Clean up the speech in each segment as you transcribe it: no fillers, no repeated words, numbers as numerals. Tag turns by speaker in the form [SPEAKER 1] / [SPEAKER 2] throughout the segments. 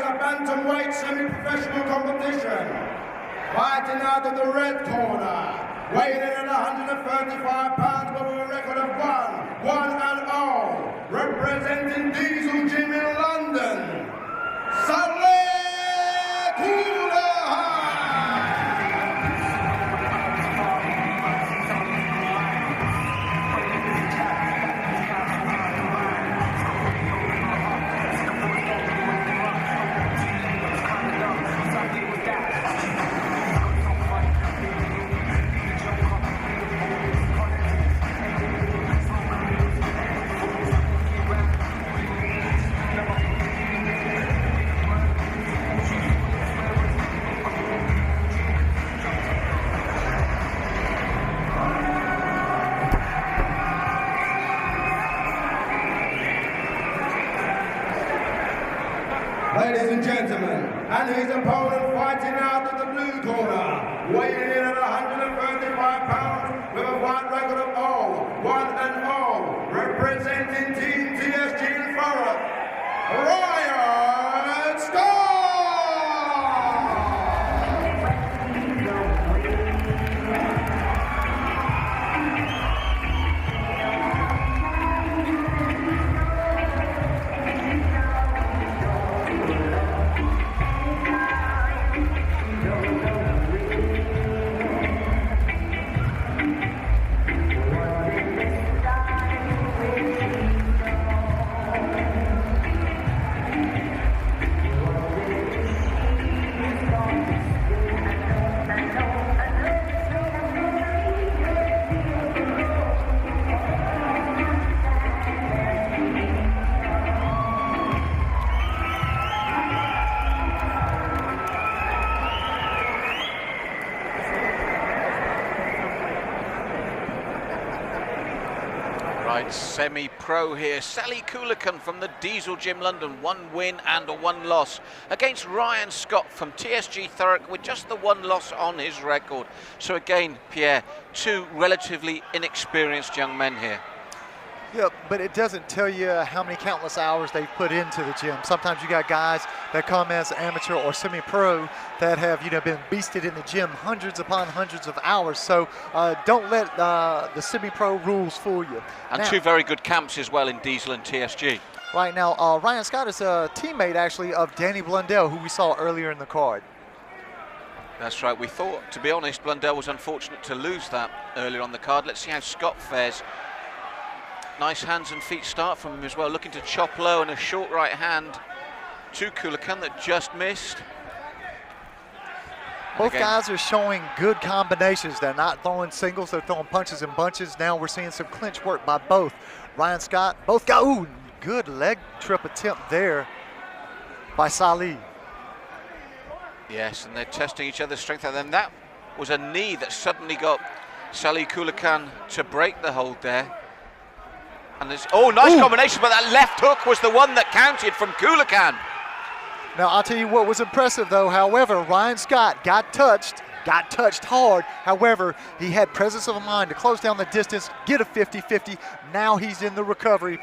[SPEAKER 1] a bantamweight semi-professional competition. Fighting out of the red corner, weighing in at 135 pounds, but with a record of 1-0, representing Diesel Gym in London, Saleh Ladies and gentlemen, and his opponent fighting out of the blue corner, weighing in at 135 pounds with a fight record of 1-0, representing Team TSG in Farah, Ryan Scott!
[SPEAKER 2] Semi-pro here, Sally Coolican from the Diesel Gym London, 1 win and 1 loss against Ryan Scott from TSG Thurrock with just the 1 loss on his record. So again, Pierre, 2 relatively inexperienced young men here.
[SPEAKER 3] Yeah, but it doesn't tell you how many countless hours they've put into the gym. Sometimes you got guys that come as amateur or semi-pro that have, been beasted in the gym hundreds upon hundreds of hours. So don't let the semi-pro rules fool you.
[SPEAKER 2] And
[SPEAKER 3] now,
[SPEAKER 2] 2 very good camps as well in Diesel and TSG.
[SPEAKER 3] Right now, Ryan Scott is a teammate actually of Danny Blundell, who we saw earlier in the card.
[SPEAKER 2] That's right. We thought, to be honest, Blundell was unfortunate to lose that earlier on the card. Let's see how Scott fares. Nice hands and feet start from him as well, looking to chop low and a short right hand to Coolican that just missed.
[SPEAKER 3] Both guys are showing good combinations. They're not throwing singles, they're throwing punches and bunches. Now we're seeing some clinch work by both. Ryan Scott, both guys, ooh, good leg trip attempt there by Salih.
[SPEAKER 2] Yes, and they're testing each other's strength. And then that was a knee that suddenly got Salih Coolican to break the hold there. And there's, nice combination, but that left hook was the one that counted from Coolican.
[SPEAKER 3] Now, I'll tell you what was impressive, though. However, Ryan Scott got touched hard. However, he had presence of mind to close down the distance, get a 50-50. Now he's in the recovery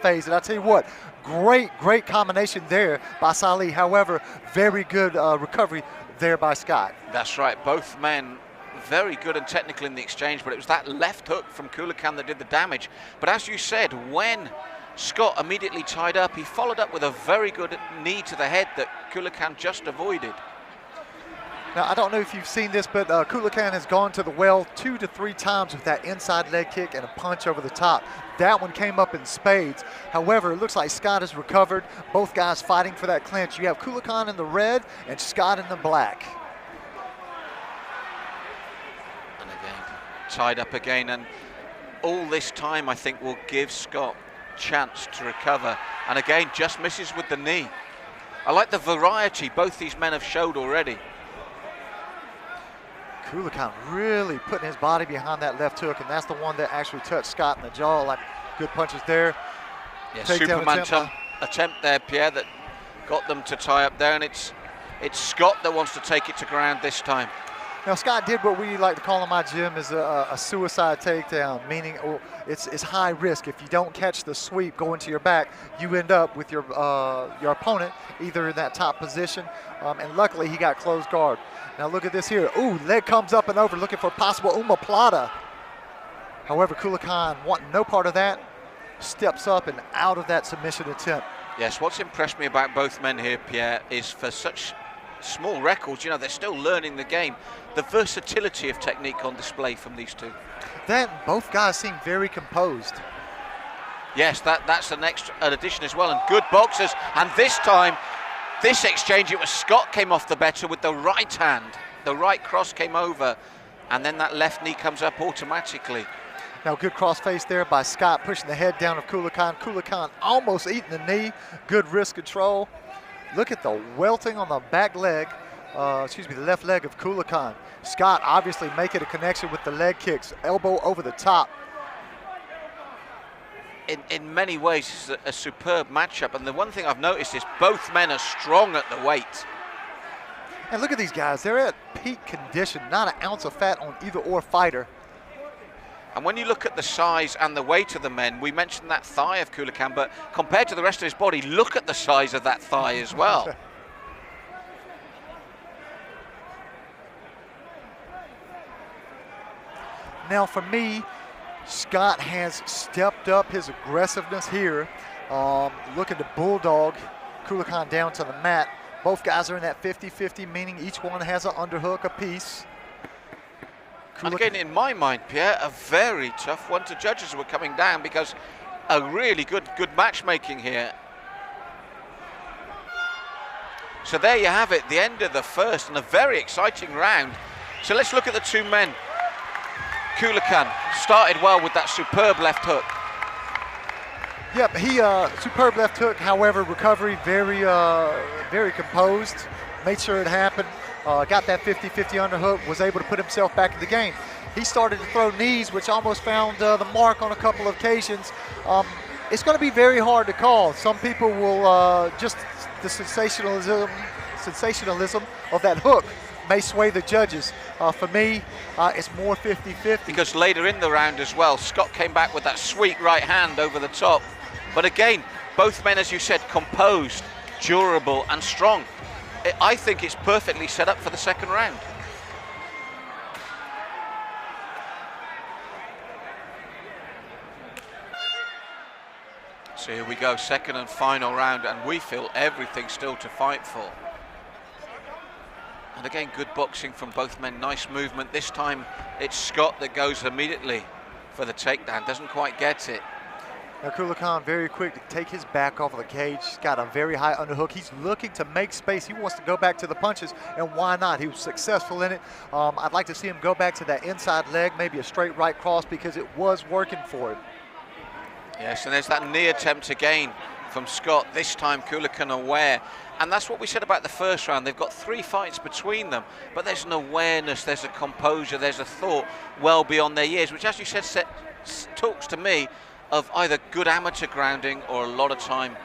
[SPEAKER 3] phase. And I'll tell you what, great combination there by Salih. However, very good recovery there by Scott.
[SPEAKER 2] That's right. Both men very good and technical in the exchange, but it was that left hook from Coolican that did the damage. But as you said, when Scott immediately tied up, he followed up with a very good knee to the head that Coolican just avoided.
[SPEAKER 3] Now, I don't know if you've seen this, but Coolican has gone to the well 2 to 3 times with that inside leg kick and a punch over the top. That one came up in spades. However, it looks like Scott has recovered. Both guys fighting for that clinch. You have Coolican in the red and Scott in the black.
[SPEAKER 2] Tied up again, and all this time I think will give Scott chance to recover, and again just misses with the knee. I like the variety both these men have showed already.
[SPEAKER 3] Coolican really putting his body behind that left hook, and that's the one that actually touched Scott in the jaw. Like, good punches there.
[SPEAKER 2] Yeah, Superman attempt there, Pierre, that got them to tie up there, and it's Scott that wants to take it to ground this time.
[SPEAKER 3] Now, Scott did what we like to call in my gym is a suicide takedown, meaning it's high risk. If you don't catch the sweep going to your back, you end up with your opponent either in that top position, and luckily he got closed guard. Now look at this here. Ooh, leg comes up and over, looking for possible omoplata. However, Kulikan wanting no part of that, steps up and out of that submission attempt.
[SPEAKER 2] Yes, what's impressed me about both men here, Pierre, is for such small records, you know, they're still learning the game. The versatility of technique on display from these two.
[SPEAKER 3] Both guys seem very composed.
[SPEAKER 2] Yes, that's an addition as well, and good boxers. And this time, this exchange, it was Scott came off the better with the right hand. The right cross came over, and then that left knee comes up automatically.
[SPEAKER 3] Now, good crossface there by Scott, pushing the head down of Kulikan. Kulikan almost eating the knee. Good wrist control. Look at the welting on the back leg, the left leg of Kulikan. Scott obviously making a connection with the leg kicks, elbow over the top.
[SPEAKER 2] In many ways, it's a superb matchup, and the one thing I've noticed is both men are strong at the weight.
[SPEAKER 3] And look at these guys, they're at peak condition, not an ounce of fat on either or fighter.
[SPEAKER 2] And when you look at the size and the weight of the men, we mentioned that thigh of Kulikan, but compared to the rest of his body, look at the size of that thigh as well.
[SPEAKER 3] Now for me, Scott has stepped up his aggressiveness here, looking to bulldog Kulikan down to the mat. Both guys are in that 50-50, meaning each one has an underhook apiece.
[SPEAKER 2] And again, in my mind, Pierre, a very tough one to judge as we're coming down, because a really good matchmaking here. So there you have it, the end of the first, and a very exciting round. So let's look at the two men. Kulikan started well with that superb left hook.
[SPEAKER 3] Yep, he superb left hook. However, recovery very composed. Made sure it happened. Got that 50-50 underhook. Was able to put himself back in the game. He started to throw knees, which almost found the mark on a couple of occasions. It's going to be very hard to call. Some people will just the sensationalism of that hook may sway the judges. For me, it's more 50-50.
[SPEAKER 2] Because later in the round as well, Scott came back with that sweet right hand over the top. But again, both men, as you said, composed, durable and strong. I think it's perfectly set up for the second round. So here we go, second and final round, and we feel everything still to fight for. And again, good boxing from both men, nice movement. This time it's Scott that goes immediately for the takedown, doesn't quite get it.
[SPEAKER 3] Now Kulikan very quick to take his back off of the cage. He's got a very high underhook. He's looking to make space. He wants to go back to the punches, and why not? He was successful in it. I'd like to see him go back to that inside leg, maybe a straight right cross, because it was working for him.
[SPEAKER 2] Yes, and there's that knee attempt again from Scott, this time Kulikan aware. And that's what we said about the first round. They've got 3 fights between them, but there's an awareness, there's a composure, there's a thought well beyond their years, which, as you said, talks to me of either good amateur grounding or a lot of time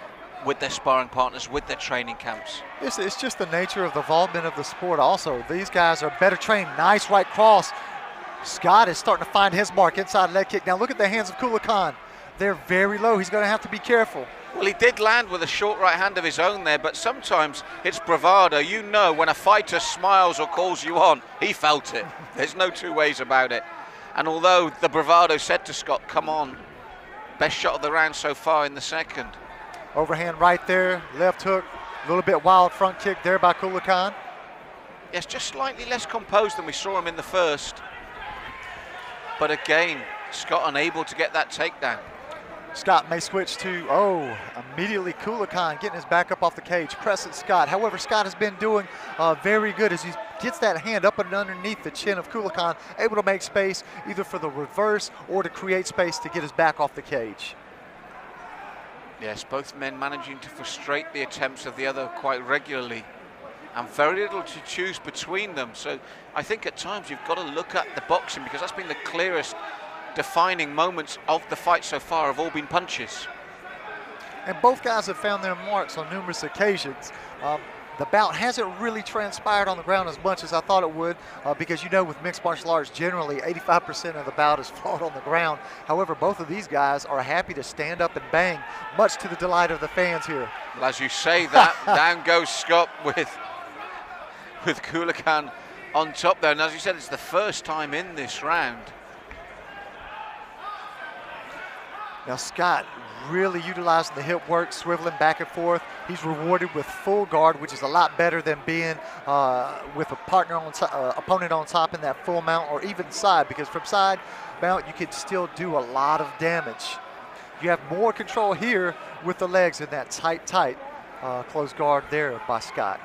[SPEAKER 2] with their sparring partners, with their training camps.
[SPEAKER 3] It's just the nature of the involvement of the sport also. These guys are better trained. Nice right cross. Scott is starting to find his mark, inside leg kick. Now look at the hands of Kulikan. They're very low. He's going to have to be careful.
[SPEAKER 2] Well, he did land with a short right hand of his own there, but sometimes it's bravado. You know, when a fighter smiles or calls you on, he felt it. There's no two ways about it. And although the bravado said to Scott, come on, best shot of the round so far in the second.
[SPEAKER 3] Overhand right there, left hook, a little bit wild front kick there by Kulikan.
[SPEAKER 2] Yes, just slightly less composed than we saw him in the first. But again, Scott unable to get that takedown.
[SPEAKER 3] Scott may switch to, immediately Kulikan getting his back up off the cage, pressing Scott. However, Scott has been doing very good as he gets that hand up and underneath the chin of Kulikan, able to make space either for the reverse or to create space to get his back off the cage.
[SPEAKER 2] Yes, both men managing to frustrate the attempts of the other quite regularly, and very little to choose between them. So I think at times you've got to look at the boxing, because that's been the clearest defining moments of the fight so far have all been punches.
[SPEAKER 3] And both guys have found their marks on numerous occasions. The bout hasn't really transpired on the ground as much as I thought it would because, you know, with mixed martial arts, generally 85% of the bout is fought on the ground. However, both of these guys are happy to stand up and bang, much to the delight of the fans here.
[SPEAKER 2] Well, as you say that, down goes Scott with Kulikan on top there. And as you said, it's the first time in this round.
[SPEAKER 3] Now Scott really utilizing the hip work, swiveling back and forth. He's rewarded with full guard, which is a lot better than being with a partner on opponent on top in that full mount or even side, because from side mount you could still do a lot of damage. You have more control here with the legs in that tight close guard there by Scott.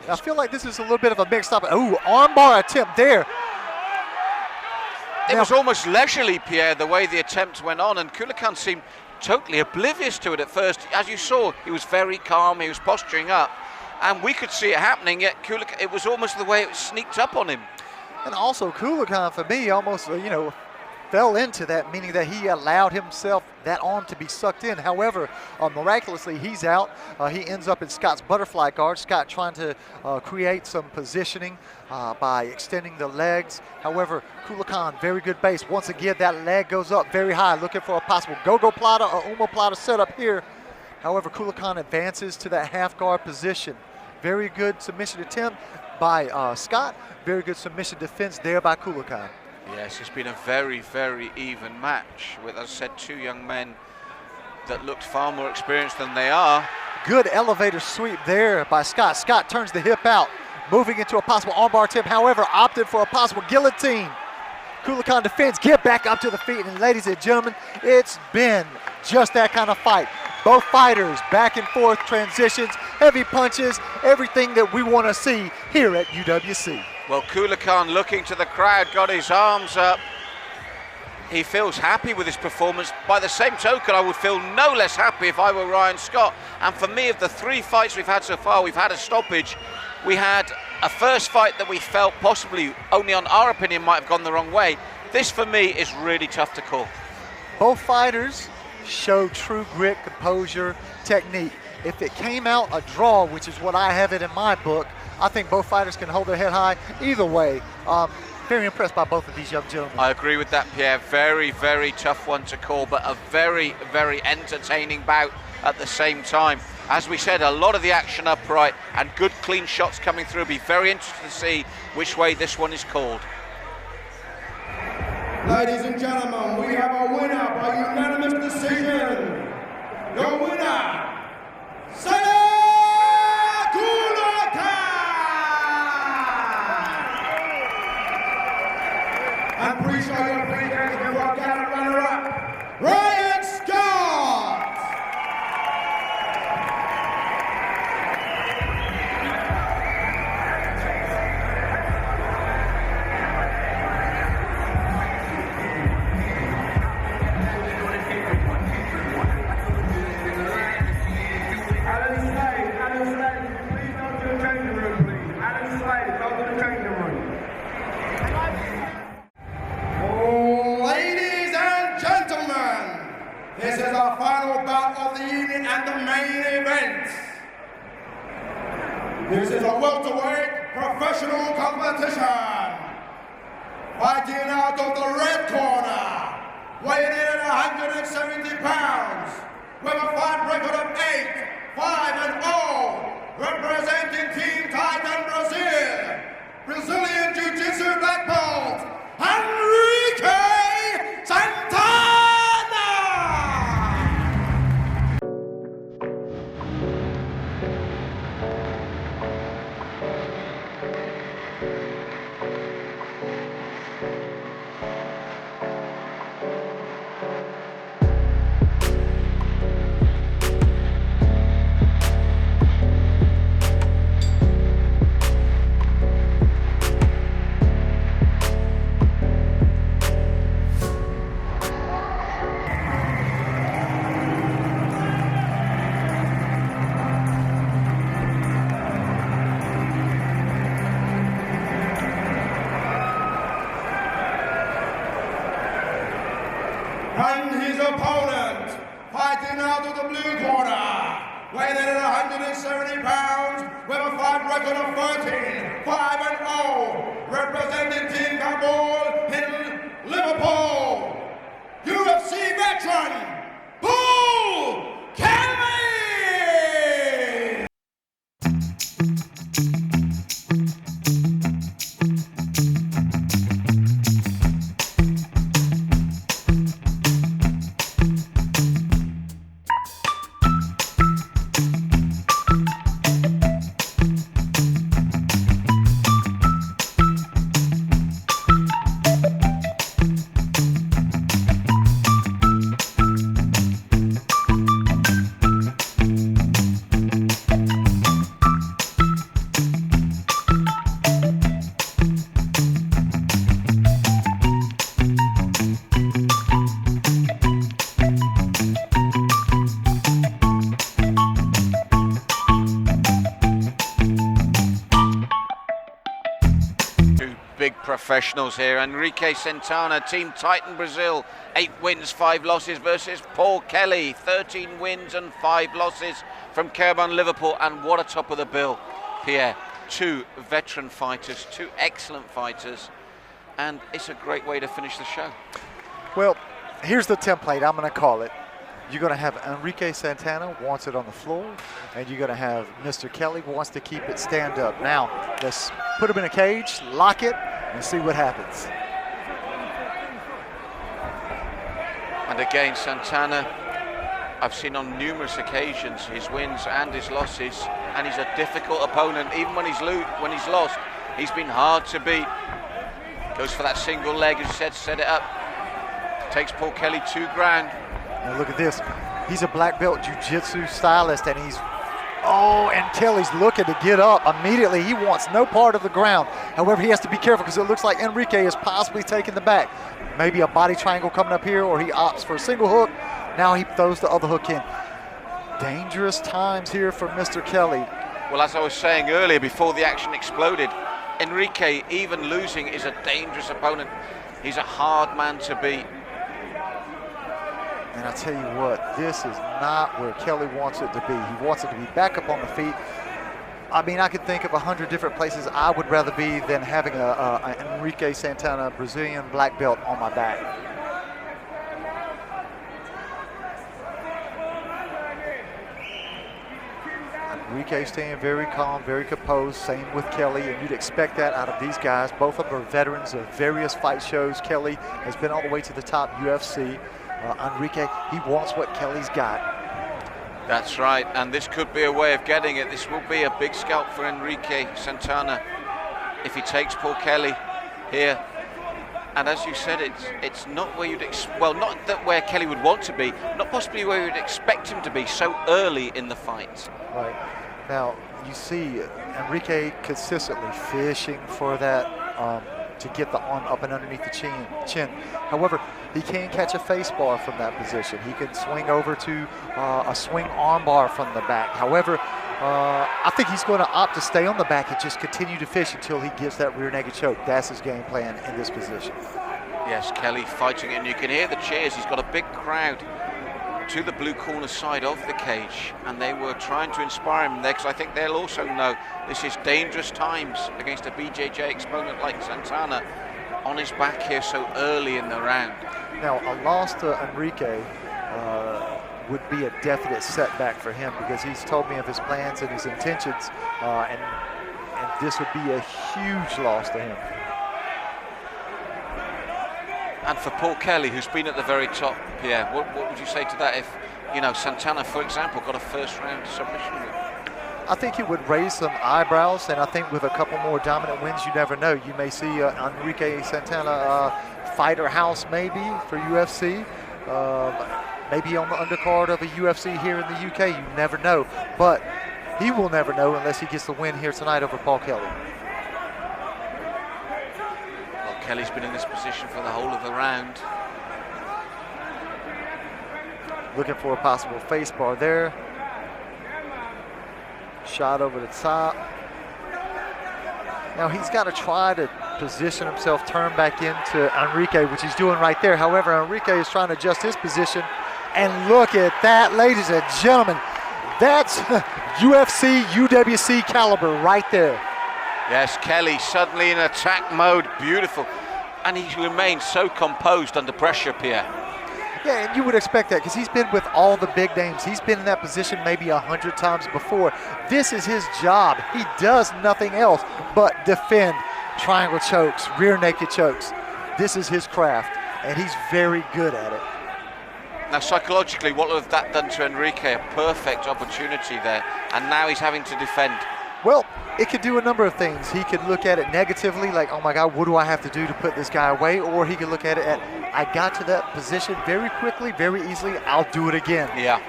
[SPEAKER 3] Now, I feel like this is a little bit of a mixed up. Ooh, armbar attempt there.
[SPEAKER 2] It was almost leisurely, Pierre, the way the attempt went on, and Kulikan seemed totally oblivious to it at first. As you saw, he was very calm, he was posturing up, and we could see it happening, yet Kulikan, it was almost the way it sneaked up on him.
[SPEAKER 3] And also Kulikan, for me, almost, you know, fell into that, meaning that he allowed himself that arm to be sucked in. However, miraculously, he's out. He ends up in Scott's butterfly guard. Scott trying to create some positioning by extending the legs. However, Kulikan, very good base. Once again, that leg goes up very high, looking for a possible go-go plata or omoplata setup here. However, Kulikan advances to that half guard position. Very good submission attempt by Scott. Very good submission defense there by Kulikan.
[SPEAKER 2] Yes, it's been a very, very even match with, as I said, two young men that looked far more experienced than they are.
[SPEAKER 3] Good elevator sweep there by Scott. Scott turns the hip out, moving into a possible armbar attempt, however, opted for a possible guillotine. Kulikan defends, get back up to the feet, and ladies and gentlemen, it's been just that kind of fight. Both fighters, back and forth transitions, heavy punches, everything that we want to see here at UWC.
[SPEAKER 2] Well, Kulikan looking to the crowd, got his arms up. He feels happy with his performance. By the same token, I would feel no less happy if I were Ryan Scott. And for me, of the 3 fights we've had so far, we've had a stoppage. We had a first fight that we felt possibly, only on our opinion, might have gone the wrong way. This, for me, is really tough to call.
[SPEAKER 3] Both fighters show true grit, composure, technique. If it came out a draw, which is what I have it in my book, I think both fighters can hold their head high. Either way, very impressed by both of these young gentlemen.
[SPEAKER 2] I agree with that, Pierre. Very, very tough one to call, but a very, very entertaining bout at the same time. As we said, a lot of the action upright and good clean shots coming through. Be very interested to see which way this one is called.
[SPEAKER 1] Ladies and gentlemen, we have a winner by unanimous decision. Your winner, Sally Kulikan! And please show your appreciation to our gallant runner-up, Ryan Scott! This is our final bout of the evening and the main event. This is a welterweight professional competition. Fighting out of the red corner, weighing in at 170 pounds, with a fight record of 8-5-0, representing Team Titan Brazil, Brazilian Jiu-Jitsu black belt, Enrique Santana! weighing in at 170 pounds, with a fight record of 13, 5-0, representing Team Kabul in Liverpool, UFC veteran, Paul Kelly!
[SPEAKER 2] Professionals here. Enrique Santana, Team Titan Brazil, 8 wins, 5 losses versus Paul Kelly, 13 wins and 5 losses from Cairn, Liverpool. And what a top of the bill, Pierre. 2 veteran fighters, 2 excellent fighters, and it's a great way to finish the show.
[SPEAKER 3] Well, here's the template, I'm going to call it. You're going to have Enrique Santana wants it on the floor, and you're going to have Mr. Kelly wants to keep it stand up. Now, let's put him in a cage, lock it, and see what happens.
[SPEAKER 2] And again, Santana, I've seen on numerous occasions his wins and his losses, and he's a difficult opponent. Even when he's lost, he's been hard to beat. Goes for that single leg, as you said, set it up. Takes Paul Kelly to ground.
[SPEAKER 3] Now look at this. He's a black belt jiu-jitsu stylist, and and Kelly's looking to get up immediately. He wants no part of the ground. However, he has to be careful because it looks like Enrique is possibly taking the back. Maybe a body triangle coming up here, or he opts for a single hook. Now he throws the other hook in. Dangerous times here for Mr. Kelly.
[SPEAKER 2] Well, as I was saying earlier, before the action exploded, Enrique, even losing, is a dangerous opponent. He's a hard man to beat.
[SPEAKER 3] And I tell you what, this is not where Kelly wants it to be. He wants it to be back up on the feet. I mean, I could think of 100 different places I would rather be than having a Enrique Santana Brazilian black belt on my back. Enrique staying very calm, very composed, same with Kelly, and you'd expect that out of these guys. Both of them are veterans of various fight shows. Kelly has been all the way to the top UFC. Enrique, he wants what Kelly's got.
[SPEAKER 2] That's right, and this could be a way of getting it. This will be a big scalp for Enrique Santana if he takes Paul Kelly here. And as you said, it's not where you'd not that where Kelly would want to be, not possibly where you'd expect him to be so early in the fight.
[SPEAKER 3] Right. Now, you see Enrique consistently fishing for that to get the arm up and underneath the chin. However, he can catch a face bar from that position. He can swing over to a swing arm bar from the back. However, I think he's going to opt to stay on the back and just continue to fish until he gets that rear naked choke. That's his game plan in this position.
[SPEAKER 2] Yes, Kelly fighting, and you can hear the cheers. He's got a big crowd to the blue corner side of the cage, and they were trying to inspire him there, because I think they'll also know this is dangerous times against a BJJ exponent like Santana on his back here so early in the round.
[SPEAKER 3] Now, a loss to Enrique would be a definite setback for him, because he's told me of his plans and his intentions, and this would be a huge loss to him.
[SPEAKER 2] And for Paul Kelly, who's been at the very top, Pierre, what would you say to that if, Santana, for example, got a first-round submission win?
[SPEAKER 3] I think it would raise some eyebrows, and I think with a couple more dominant wins, you never know. You may see Enrique Santana fighter house maybe for UFC, maybe on the undercard of a UFC here in the UK. You never know, but he will never know unless he gets the win here tonight over Paul Kelly.
[SPEAKER 2] Kelly's been in this position for the whole of the round.
[SPEAKER 3] Looking for a possible face bar there. Shot over the top. Now he's got to try to position himself, turn back into Enrique, which he's doing right there. However, Enrique is trying to adjust his position. And look at that, ladies and gentlemen. That's UFC, UWC caliber right there.
[SPEAKER 2] Yes, Kelly suddenly in attack mode, beautiful. And he remains so composed under pressure, Pierre.
[SPEAKER 3] Yeah, and you would expect that because he's been with all the big names. He's been in that position maybe 100 times before. This is his job. He does nothing else but defend triangle chokes, rear naked chokes. This is his craft, and he's very good at it.
[SPEAKER 2] Now, psychologically, what would have that done to Enrique? A perfect opportunity there, and now he's having to defend.
[SPEAKER 3] Well, it could do a number of things. He could look at it negatively, like, oh my God, what do I have to do to put this guy away? Or he could look at it at, I got to that position very quickly, very easily, I'll do it again.
[SPEAKER 2] Yeah.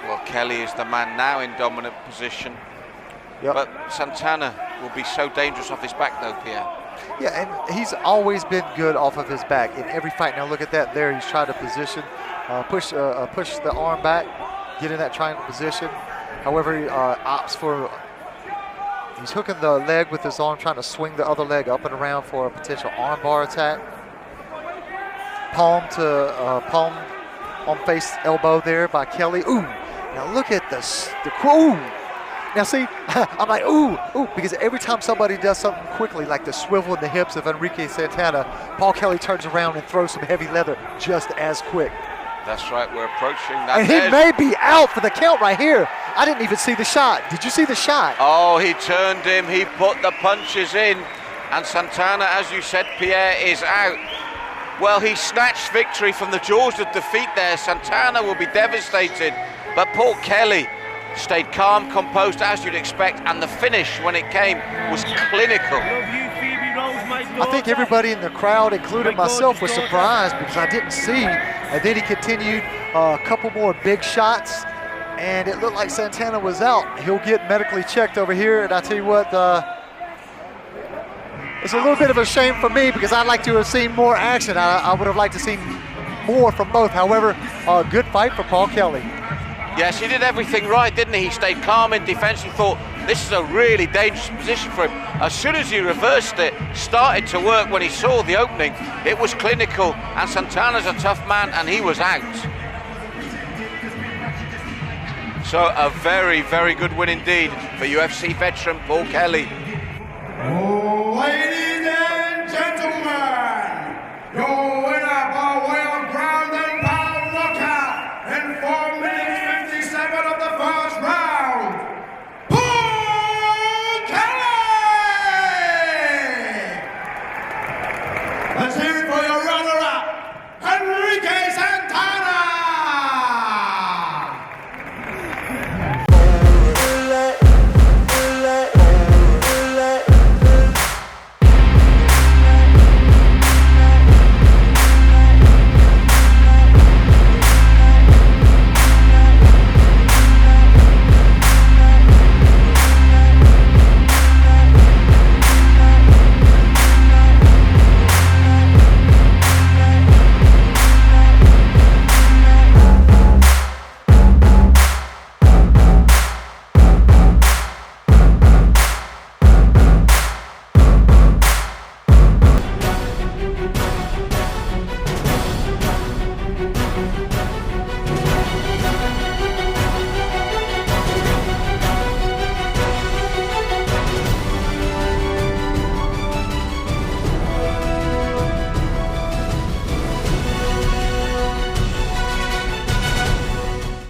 [SPEAKER 2] Well, Kelly is the man now in dominant position.
[SPEAKER 3] Yep.
[SPEAKER 2] But Santana will be so dangerous off his back though, Pierre.
[SPEAKER 3] Yeah, and he's always been good off of his back in every fight. Now look at that there. He's trying to position, push the arm back, get in that triangle position. However, he opts for, he's hooking the leg with his arm, trying to swing the other leg up and around for a potential arm bar attack. Palm to palm on face elbow there by Kelly. Ooh, now look at ooh. Now see, I'm like, ooh, because every time somebody does something quickly, like the swivel in the hips of Enrique Santana, Paul Kelly turns around and throws some heavy leather just as quick.
[SPEAKER 2] That's right, we're approaching that.
[SPEAKER 3] And he may be out for the count right here. I didn't even see the shot. Did you see the shot?
[SPEAKER 2] Oh, he turned him, he put the punches in, and Santana, as you said, Pierre, is out. Well, he snatched victory from the jaws of defeat there. Santana will be devastated, but Paul Kelly stayed calm, composed, as you'd expect, and the finish, when it came, was clinical.
[SPEAKER 3] I think everybody in the crowd, including myself, was surprised because I didn't see. And then he continued a couple more big shots, and it looked like Santana was out. He'll get medically checked over here, and I tell you what, it's a little bit of a shame for me because I'd like to have seen more action. I would have liked to see more from both. However, a good fight for Paul Kelly.
[SPEAKER 2] Yes, he did everything right, didn't he? He stayed calm in defense. He thought this is a really dangerous position for him. As soon as he reversed it, started to work when he saw the opening, it was clinical, and Santana's a tough man, and he was out. So a very, very good win indeed for UFC veteran Paul Kelly.